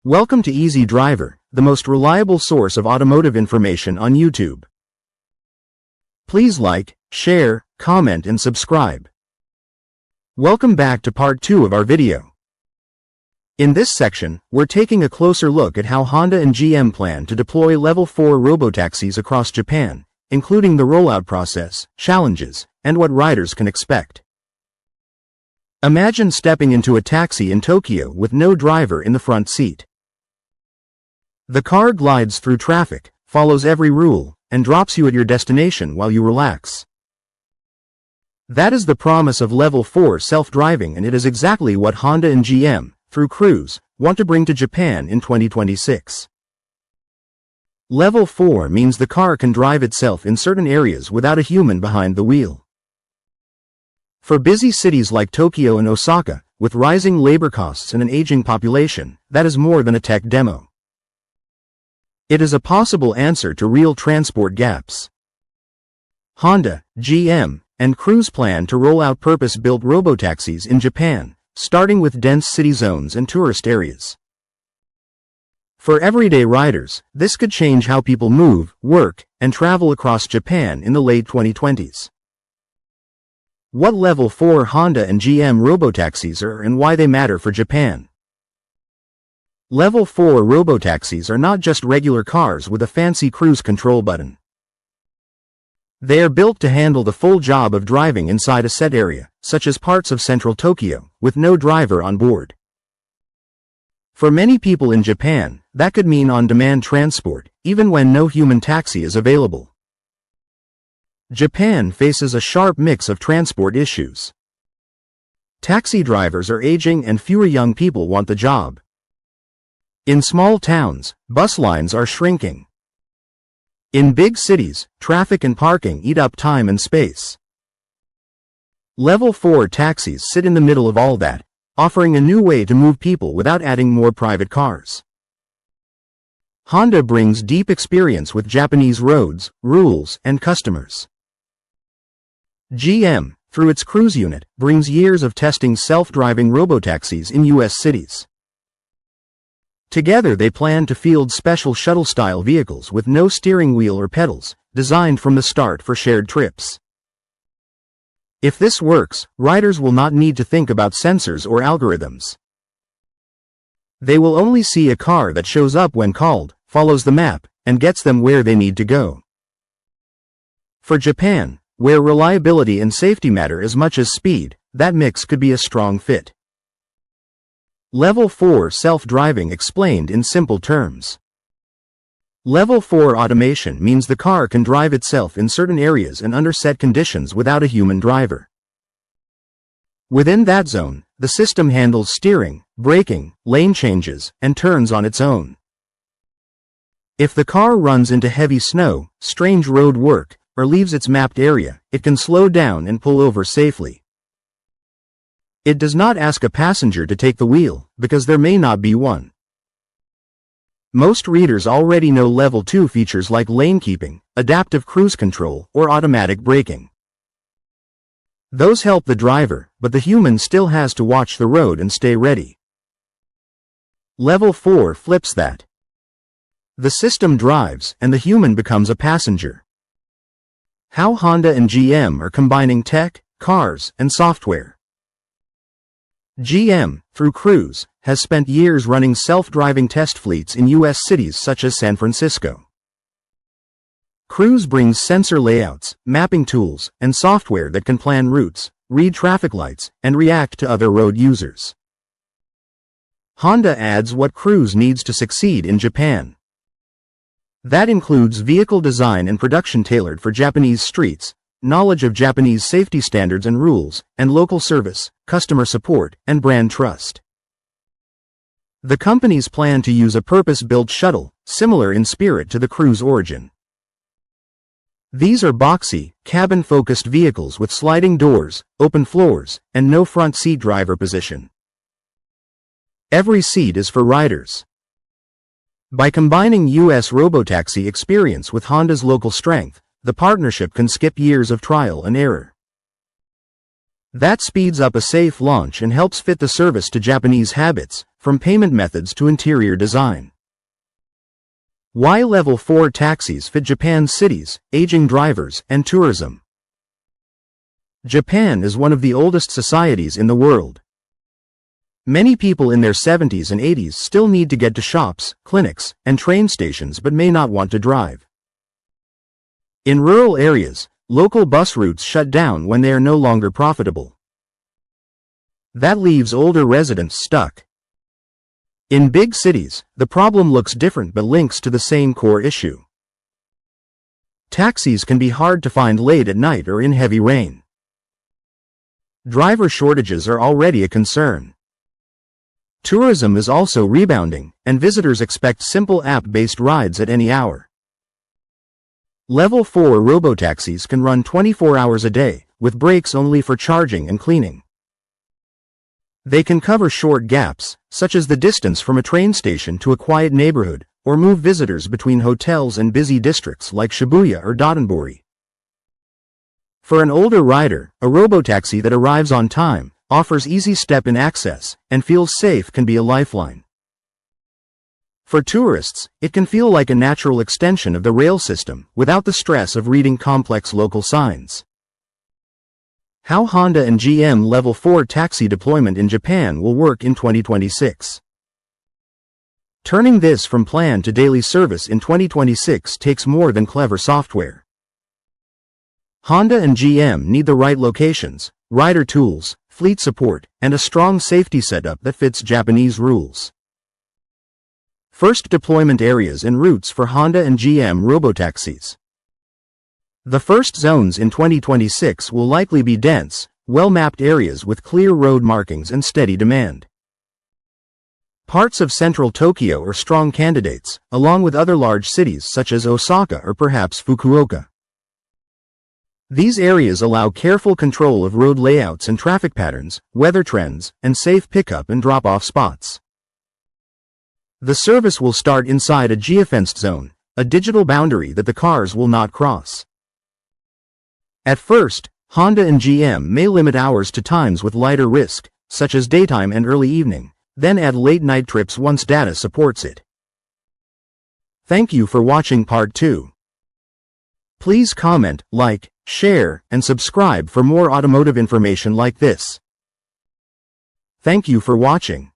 Welcome to Easy Driver, the most reliable source of automotive information on YouTube. Please like, share, comment and subscribe. Welcome back to part 2 of our video. In this section, we're taking a closer look at how Honda and GM plan to deploy Level 4 robotaxis across Japan, including the rollout process, challenges, and what riders can expect. Imagine stepping into a taxi in Tokyo with no driver in the front seat. The car glides through traffic, follows every rule, and drops you at your destination while you relax. That is the promise of Level 4 self-driving, and it is exactly what Honda and GM, through Cruise, want to bring to Japan in 2026. Level 4 means the car can drive itself in certain areas without a human behind the wheel. For busy cities like Tokyo and Osaka, with rising labor costs and an aging population, that is more than a tech demo. It is a possible answer to real transport gaps. Honda, GM, and Cruise plan to roll out purpose-built robotaxis in Japan, starting with dense city zones and tourist areas. For everyday riders, this could change how people move, work, and travel across Japan in the late 2020s. What Level 4 Honda and GM robotaxis are and why they matter for Japan. Level 4 robotaxis are not just regular cars with a fancy cruise control button. They are built to handle the full job of driving inside a set area, such as parts of central Tokyo, with no driver on board. For many people in Japan, that could mean on-demand transport, even when no human taxi is available. Japan faces a sharp mix of transport issues. Taxi drivers are aging and fewer young people want the job. In small towns, bus lines are shrinking. In big cities, traffic and parking eat up time and space. Level 4 taxis sit in the middle of all that, offering a new way to move people without adding more private cars. Honda brings deep experience with Japanese roads, rules, and customers. GM, through its Cruise unit, brings years of testing self-driving robotaxis in U.S. cities. Together they plan to field special shuttle-style vehicles with no steering wheel or pedals, designed from the start for shared trips. If this works, riders will not need to think about sensors or algorithms. They will only see a car that shows up when called, follows the map, and gets them where they need to go. For Japan, where reliability and safety matter as much as speed, that mix could be a strong fit. Level 4 self-driving explained in simple terms. Level 4 automation means the car can drive itself in certain areas and under set conditions without a human driver. Within that zone, the system handles steering, braking, lane changes, and turns on its own. If the car runs into heavy snow, strange road work, or leaves its mapped area, it can slow down and pull over safely. It does not ask a passenger to take the wheel, because there may not be one. Most readers already know Level 2 features like lane keeping, adaptive cruise control, or automatic braking. Those help the driver, but the human still has to watch the road and stay ready. Level 4 flips that. The system drives, and the human becomes a passenger. How Honda and GM are combining tech, cars, and software. GM, through Cruise, has spent years running self-driving test fleets in U.S. cities such as San Francisco. Cruise brings sensor layouts, mapping tools, and software that can plan routes, read traffic lights, and react to other road users. Honda adds what Cruise needs to succeed in Japan. That includes vehicle design and production tailored for Japanese streets, knowledge of Japanese safety standards and rules, and local service, customer support, and brand trust. The companies plan to use a purpose-built shuttle, similar in spirit to the Cruise origin. These are boxy, cabin-focused vehicles with sliding doors, open floors, and no front seat driver position. Every seat is for riders. By combining U.S. robotaxi experience with Honda's local strength, the partnership can skip years of trial and error. That speeds up a safe launch and helps fit the service to Japanese habits, from payment methods to interior design. Why Level 4 taxis fit Japan's cities, aging drivers, and tourism. Japan is one of the oldest societies in the world. Many people in their 70s and 80s still need to get to shops, clinics, and train stations but may not want to drive. In rural areas, local bus routes shut down when they are no longer profitable. That leaves older residents stuck. In big cities, the problem looks different but links to the same core issue. Taxis can be hard to find late at night or in heavy rain. Driver shortages are already a concern. Tourism is also rebounding, and visitors expect simple app-based rides at any hour. Level 4 robotaxis can run 24 hours a day, with breaks only for charging and cleaning. They can cover short gaps, such as the distance from a train station to a quiet neighborhood, or move visitors between hotels and busy districts like Shibuya or Dotonbori. For an older rider, a robotaxi that arrives on time, offers easy step-in access, and feels safe can be a lifeline. For tourists, it can feel like a natural extension of the rail system, without the stress of reading complex local signs. How Honda and GM Level 4 taxi deployment in Japan will work in 2026. Turning this from plan to daily service in 2026 takes more than clever software. Honda and GM need the right locations, rider tools, fleet support, and a strong safety setup that fits Japanese rules. First deployment areas and routes for Honda and GM robotaxis. The first zones in 2026 will likely be dense, well-mapped areas with clear road markings and steady demand. Parts of central Tokyo are strong candidates, along with other large cities such as Osaka or perhaps Fukuoka. These areas allow careful control of road layouts and traffic patterns, weather trends, and safe pickup and drop-off spots. The service will start inside a geofenced zone, a digital boundary that the cars will not cross. At first, Honda and GM may limit hours to times with lighter risk, such as daytime and early evening, then add late-night trips once data supports it. Thank you for watching Part 2. Please comment, like, share, and subscribe for more automotive information like this. Thank you for watching.